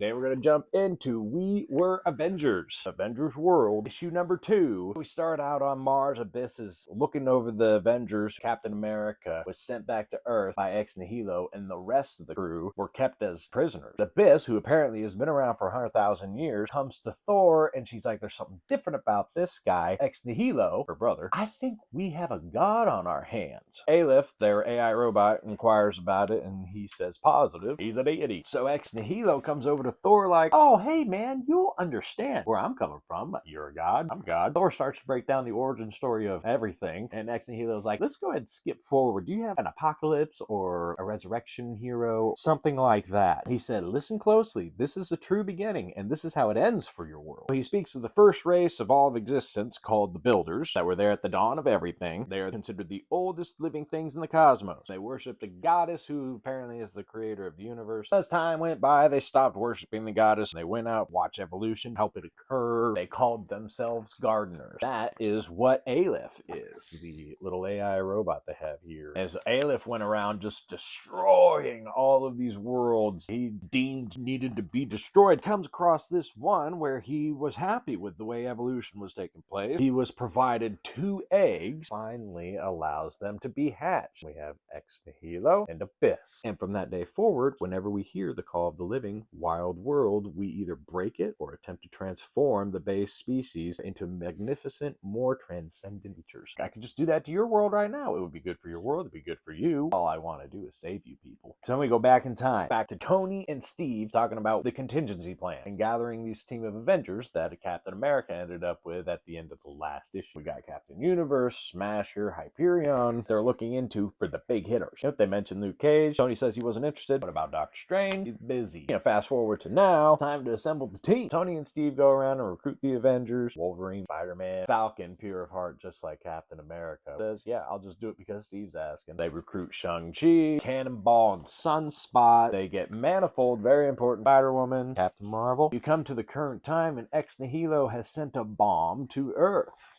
Today we're going to jump into We Were Avengers, Avengers World, issue number 2. We start out on Mars. Abyss is looking over the Avengers. Captain America was sent back to Earth by Ex Nihilo, and the rest of the crew were kept as prisoners. Abyss, who apparently has been around for 100,000 years, comes to Thor, and she's like, there's something different about this guy. Ex Nihilo, her brother, I think we have a god on our hands. Aleph, their AI robot, inquires about it, and he says positive. He's a deity. So Ex Nihilo comes over to Thor like, oh, hey, man, you'll understand where I'm coming from. You're a god. I'm God. Thor starts to break down the origin story of everything, and Ex Nihilo's like, let's go ahead and skip forward. Do you have an apocalypse or a resurrection hero? Something like that. He said, listen closely. This is a true beginning, and this is how it ends for your world. He speaks of the first race of all of existence called the Builders that were there at the dawn of everything. They are considered the oldest living things in the cosmos. They worshipped a goddess who apparently is the creator of the universe. As time went by, they stopped worshiping the goddess. They went out, watch evolution, help it occur. They called themselves gardeners. That is what Aleph is, the little AI robot they have here. As Aleph went around just destroying all of these worlds he deemed needed to be destroyed, comes across this one where he was happy with the way evolution was taking place. He was provided 2 eggs, finally allows them to be hatched. We have Ex Nihilo and Abyss. And from that day forward, whenever we hear the call of the living wild world, we either break it or attempt to transform the base species into magnificent, more transcendent creatures. I could just do that to your world right now. It would be good for your world. It'd be good for you. All I want to do is save you people. So then we go back in time, back to Tony and Steve talking about the contingency plan and gathering these team of Avengers that Captain America ended up with at the end of the last issue. We got Captain Universe, Smasher, Hyperion. They're looking into for the big hitters. They mentioned Luke Cage. Tony says he wasn't interested. What about Doctor Strange? He's busy. Fast forward to now, time to assemble the team. Tony and Steve go around and recruit the Avengers. Wolverine, Spider-Man, Falcon, pure of heart, just like Captain America, says, yeah, I'll just do it because Steve's asking. They recruit Shang-Chi, Cannonball, and Sunspot. They get Manifold, very important, Spider-Woman, Captain Marvel. You come to the current time, and Ex Nihilo has sent a bomb to Earth,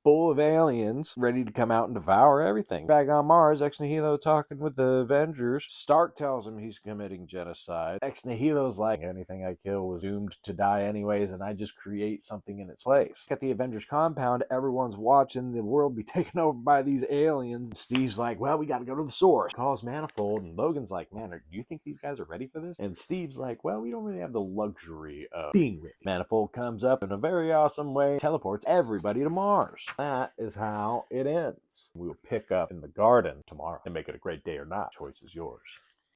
full of aliens ready to come out and devour everything. Back on Mars, Ex Nihilo talking with the Avengers. Stark tells him he's committing genocide. Ex Nihilo's like, anything I kill was doomed to die anyways, and I just create something in its place. At the Avengers compound, everyone's watching the world be taken over by these aliens. And Steve's like, well, we gotta go to the source. Calls Manifold, and Logan's like, man, do you think these guys are ready for this? And Steve's like, well, we don't really have the luxury of being ready. Manifold comes up in a very awesome way, teleports everybody to Mars. That is how it ends. We will pick up in the garden tomorrow and make it a great day or not. Choice is yours.